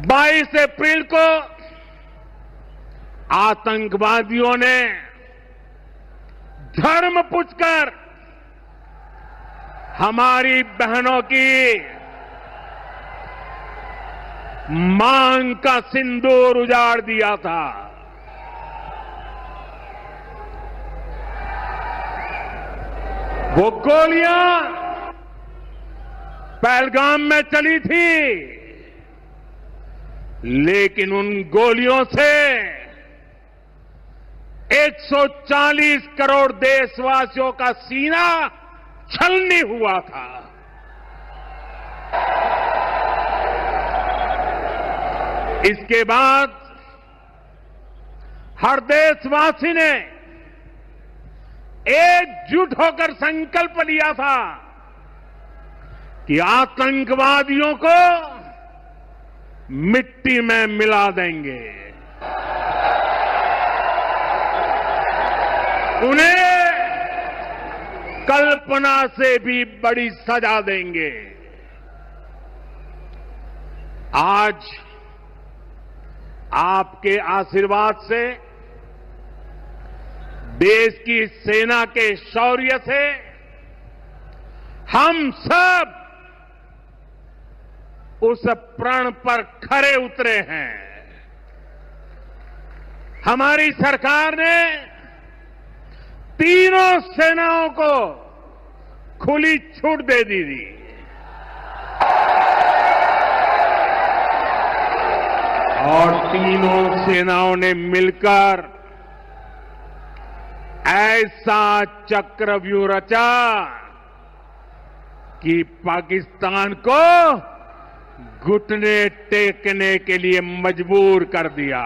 22 अप्रैल को आतंकवादियों ने धर्म पूछकर हमारी बहनों की मांग का सिंदूर उजाड़ दिया था। वो गोलियां पहलगाम में चली थी, लेकिन उन गोलियों से 140 करोड़ देशवासियों का सीना छलनी हुआ था। इसके बाद हर देशवासी ने एकजुट होकर संकल्प लिया था कि आतंकवादियों को मिट्टी में मिला देंगे, उन्हें कल्पना से भी बड़ी सजा देंगे। आज आपके आशीर्वाद से, देश की सेना के शौर्य से हम सब उस प्रण पर खरे उतरे हैं। हमारी सरकार ने तीनों सेनाओं को खुली छूट दे दी थी। और तीनों सेनाओं ने मिलकर ऐसा चक्रव्यूह रचा कि पाकिस्तान को घुटने टेकने के लिए मजबूर कर दिया।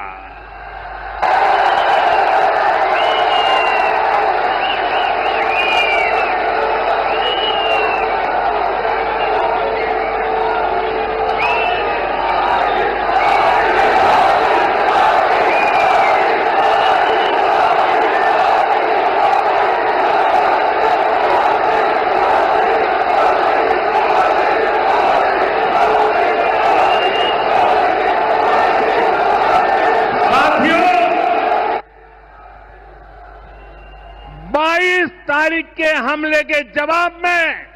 तारीख के हमले के जवाब में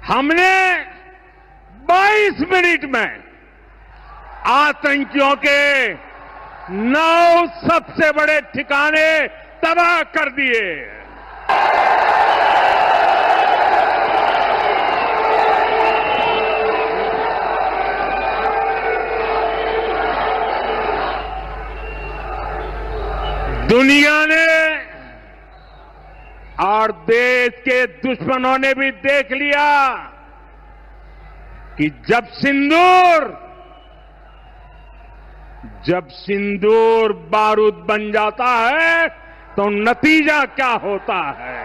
हमने 22 मिनट में आतंकियों के 9 सबसे बड़े ठिकाने तबाह कर दिए। दुनिया ने और देश के दुश्मनों ने भी देख लिया कि जब सिंदूर बारूद बन जाता है तो नतीजा क्या होता है।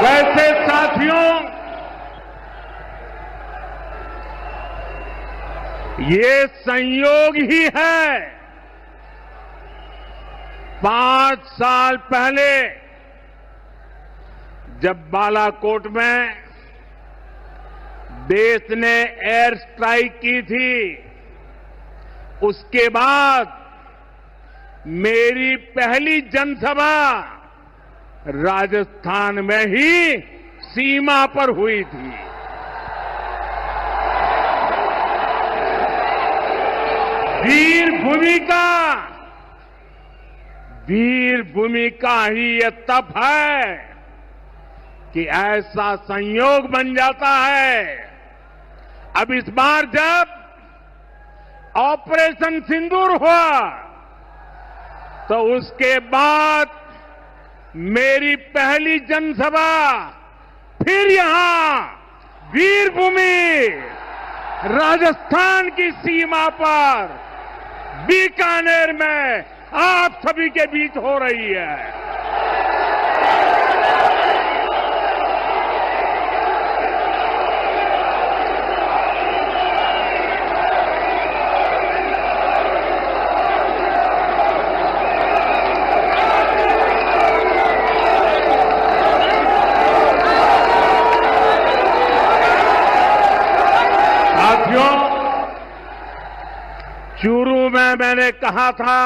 वैसे साथियों, ये संयोग ही है 5 साल पहले जब बालाकोट में देश ने एयर स्ट्राइक की थी, उसके बाद मेरी पहली जनसभा राजस्थान में ही सीमा पर हुई थी। वीर भूमि का ही ये तप है कि ऐसा संयोग बन जाता है। अब इस बार जब ऑपरेशन सिंदूर हुआ तो उसके बाद मेरी पहली जनसभा फिर यहां वीर भूमि राजस्थान की सीमा पर बीकानेर में आप सभी के बीच हो रही है। चूरू में मैंने कहा था,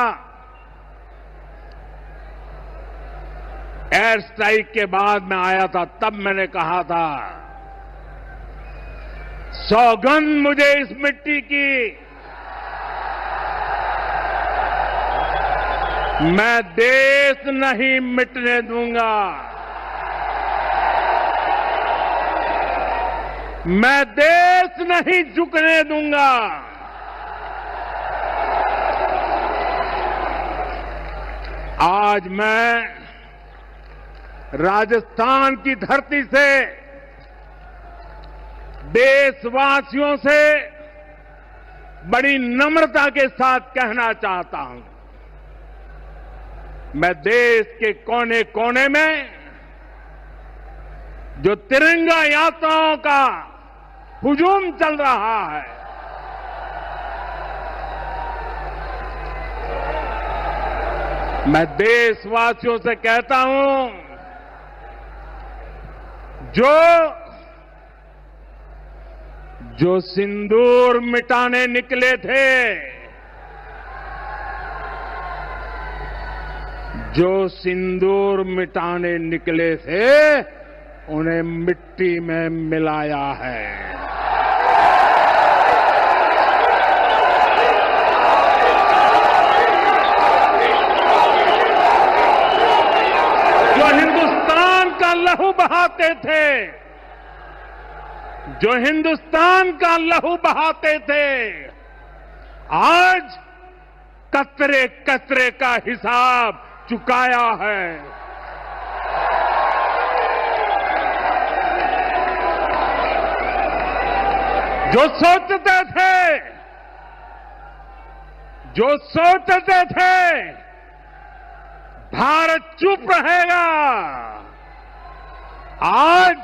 एयर स्ट्राइक के बाद मैं आया था, तब मैंने कहा था, सौगंध मुझे इस मिट्टी की, मैं देश नहीं मिटने दूंगा, मैं देश नहीं झुकने दूंगा। आज मैं राजस्थान की धरती से देशवासियों से बड़ी नम्रता के साथ कहना चाहता हूं, मैं देश के कोने कोने में जो तिरंगा यात्राओं का हुजूम चल रहा है, मैं देशवासियों से कहता हूं, जो सिंदूर मिटाने निकले थे, जो सिंदूर मिटाने निकले थे, उन्हें मिट्टी में मिलाया है। लहू बहाते थे, जो हिंदुस्तान का लहू बहाते थे, आज कतरे कतरे का हिसाब चुकाया है। जो सोचते थे भारत चुप रहेगा, आज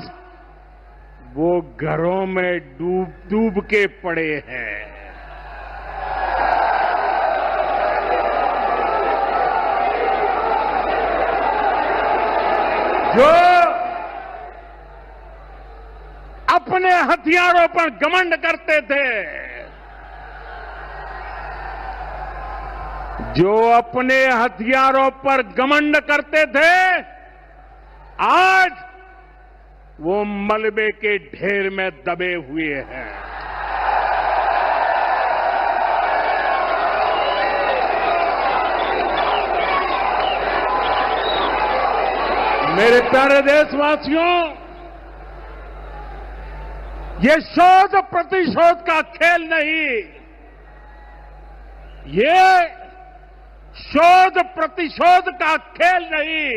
वो घरों में डूब के पड़े हैं। जो अपने हथियारों पर घमंड करते थे, जो अपने हथियारों पर घमंड करते थे, आज वो मलबे के ढेर में दबे हुए हैं। मेरे प्यारे देशवासियों, ये शोध प्रतिशोध का खेल नहीं, ये शोध प्रतिशोध का खेल नहीं,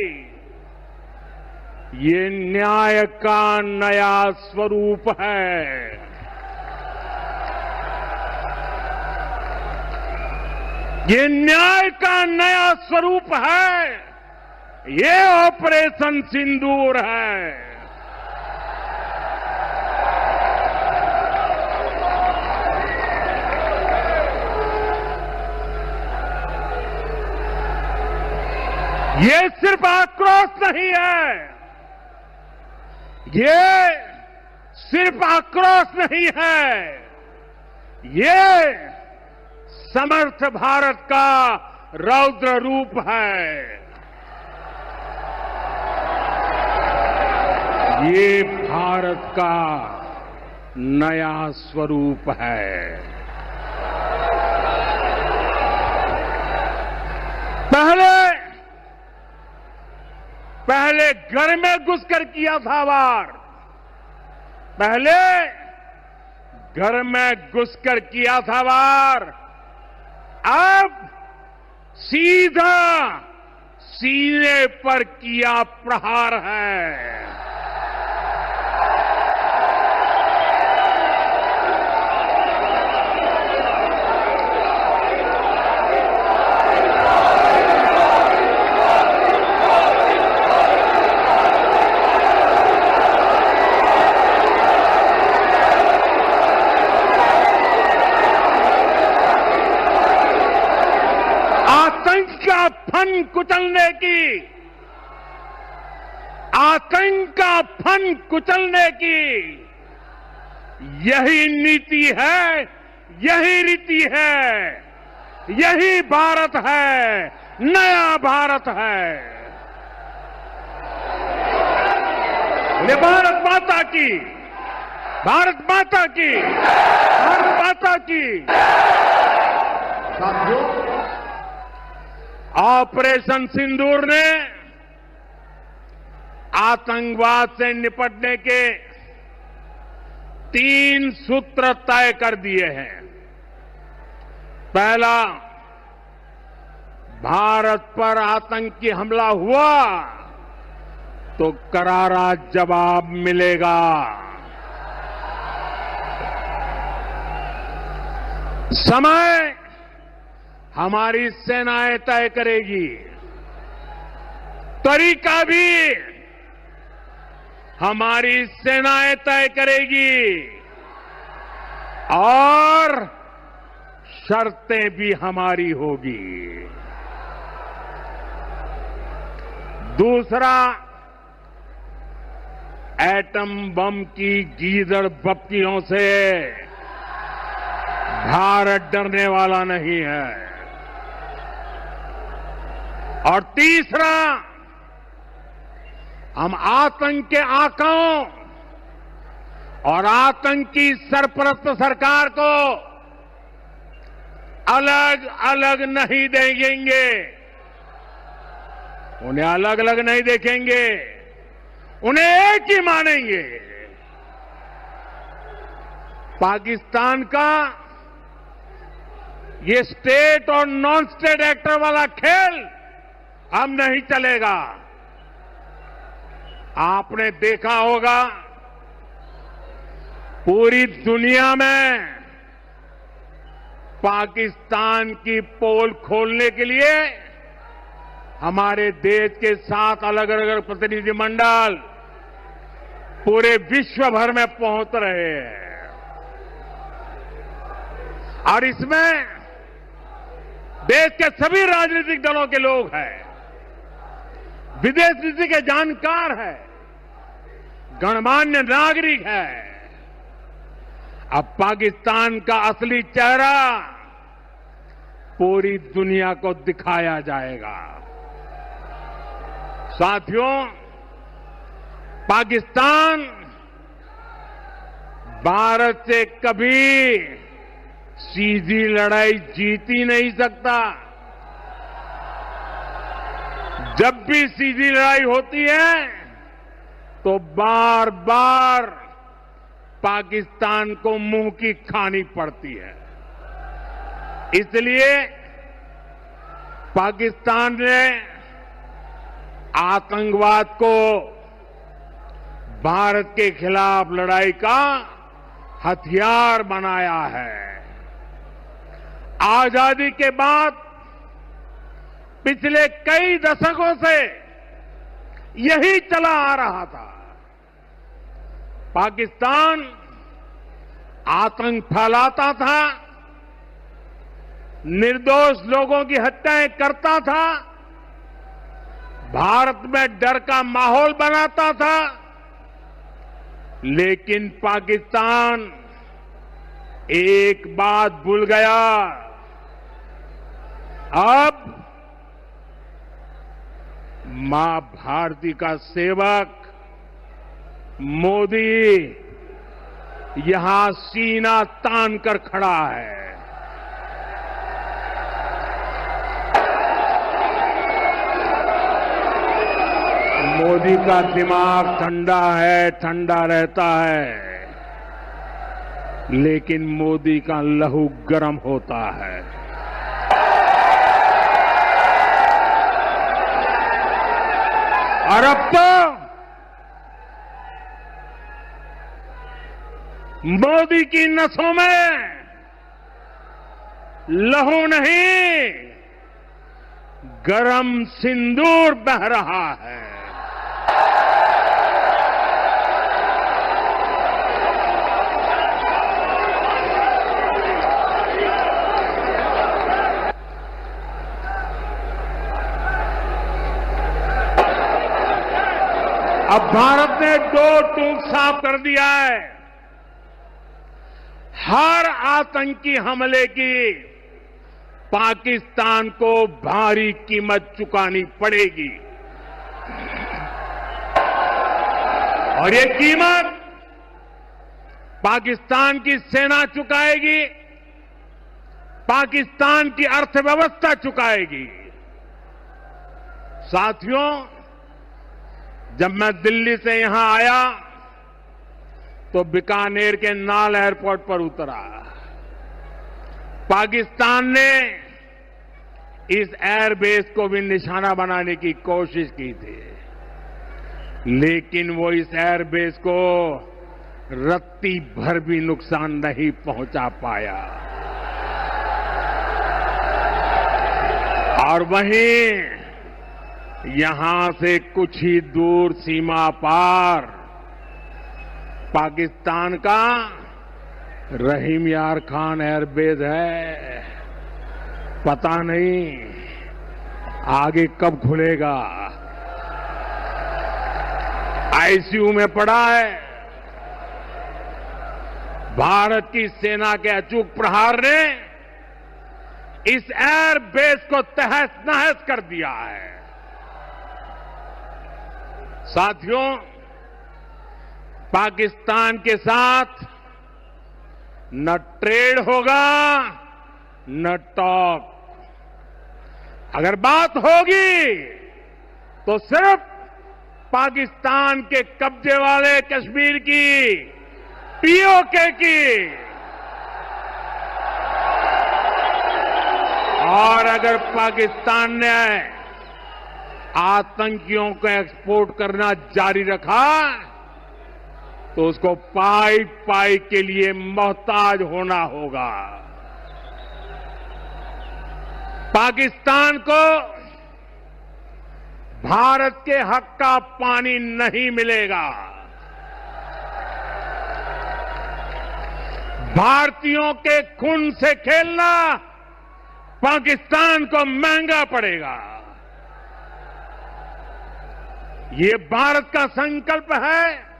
ये न्याय का नया स्वरूप है। ये न्याय का नया स्वरूप है। ये ऑपरेशन सिंदूर है। ये सिर्फ आक्रोश नहीं है, ये सिर्फ आक्रोश नहीं है, ये समर्थ भारत का रौद्र रूप है। ये भारत का नया स्वरूप है। पहले घर में घुसकर किया था वार, पहले घर में घुसकर किया था वार, अब सीधा सीने पर किया प्रहार है। आतंक का फन कुचलने की यही नीति है, यही रीति है, यही भारत है, नया भारत है। ये भारत माता की, भारत माता की, भारत माता की। साथियों, ऑपरेशन सिंदूर ने आतंकवाद से निपटने के 3 सूत्र तय कर दिए हैं। पहला, भारत पर आतंकी हमला हुआ तो करारा जवाब मिलेगा। समय हमारी सेनाएं तय करेगी, तरीका भी हमारी सेनाएं तय करेगी और शर्तें भी हमारी होगी। दूसरा, एटम बम की गीदड़ बप्तियों से भारत डरने वाला नहीं है। और तीसरा, हम आतंक के आकाओं और आतंकी सरपरस्त सरकार को अलग अलग नहीं देंगे, उन्हें अलग अलग नहीं देखेंगे, उन्हें एक ही मानेंगे। पाकिस्तान का ये स्टेट और नॉन स्टेट एक्टर वाला खेल अब नहीं चलेगा। आपने देखा होगा, पूरी दुनिया में पाकिस्तान की पोल खोलने के लिए हमारे देश के 7 अलग अलग प्रतिनिधिमंडल पूरे विश्व भर में पहुंच रहे हैं। और इसमें देश के सभी राजनीतिक दलों के लोग हैं, विदेश नीति के जानकार है, गणमान्य नागरिक है। अब पाकिस्तान का असली चेहरा पूरी दुनिया को दिखाया जाएगा। साथियों, पाकिस्तान भारत से कभी सीधी लड़ाई जीत ही नहीं सकता। जब भी सीधी लड़ाई होती है तो बार बार पाकिस्तान को मुंह की खानी पड़ती है। इसलिए पाकिस्तान ने आतंकवाद को भारत के खिलाफ लड़ाई का हथियार बनाया है। आजादी के बाद पिछले कई दशकों से यही चला आ रहा था। पाकिस्तान आतंक फैलाता था, निर्दोष लोगों की हत्याएं करता था, भारत में डर का माहौल बनाता था। लेकिन पाकिस्तान एक बात भूल गया, अब मां भारती का सेवक मोदी यहां सीना तान कर खड़ा है। मोदी का दिमाग ठंडा है, ठंडा रहता है, लेकिन मोदी का लहू गर्म होता है। और अब तो मोदी की नसों में लहू नहीं, गरम सिंदूर बह रहा है। अब भारत ने दो टूक साफ कर दिया है। हर आतंकी हमले की पाकिस्तान को भारी कीमत चुकानी पड़ेगी और ये कीमत पाकिस्तान की सेना चुकाएगी, पाकिस्तान की अर्थव्यवस्था चुकाएगी। साथियों, जब मैं दिल्ली से यहां आया तो बीकानेर के नाल एयरपोर्ट पर उतरा। पाकिस्तान ने इस एयरबेस को भी निशाना बनाने की कोशिश की थी, लेकिन वो इस एयरबेस को रत्ती भर भी नुकसान नहीं पहुंचा पाया। और वहीं यहां से कुछ ही दूर सीमा पार पाकिस्तान का रहीम यार खान एयरबेस है। पता नहीं आगे कब खुलेगा। आईसीयू में पड़ा है। भारत की सेना के अचूक प्रहार ने इस एयरबेस को तहस नहस कर दिया है। साथियों, पाकिस्तान के साथ न ट्रेड होगा न टॉक। अगर बात होगी तो सिर्फ पाकिस्तान के कब्जे वाले कश्मीर की, पीओके की। और अगर पाकिस्तान ने आतंकियों को एक्सपोर्ट करना जारी रखा तो उसको पाई पाई के लिए मोहताज होना होगा। पाकिस्तान को भारत के हक का पानी नहीं मिलेगा। भारतीयों के खून से खेलना पाकिस्तान को महंगा पड़ेगा। ये भारत का संकल्प है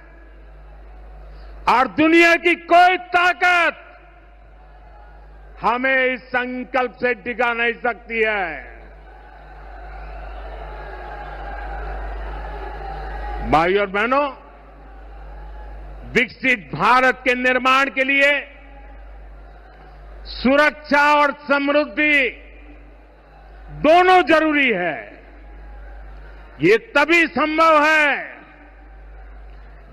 और दुनिया की कोई ताकत हमें इस संकल्प से टिका नहीं सकती है। भाइयों और बहनों, विकसित भारत के निर्माण के लिए सुरक्षा और समृद्धि दोनों जरूरी है। ये तभी संभव है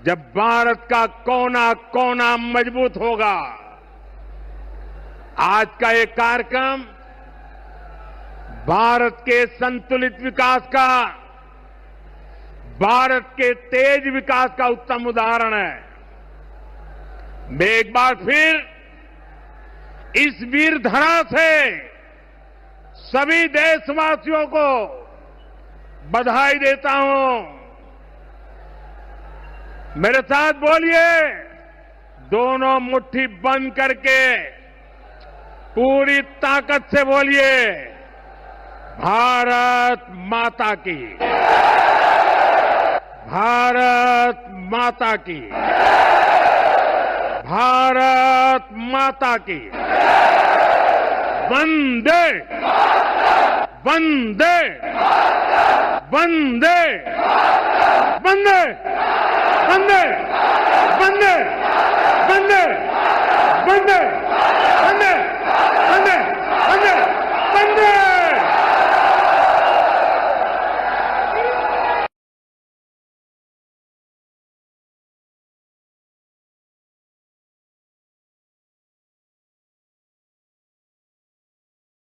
जब भारत का कोना कोना मजबूत होगा। आज का ये कार्यक्रम भारत के संतुलित विकास का, भारत के तेज विकास का उत्तम उदाहरण है। मैं एक बार फिर इस वीर धरा से सभी देशवासियों को बधाई देता हूं। मेरे साथ बोलिए, दोनों मुट्ठी बंद करके पूरी ताकत से बोलिए, भारत माता की, भारत माता की, भारत माता की, वंदे वंदे वंदे वंदे वंदे वंदे वंदे वंदे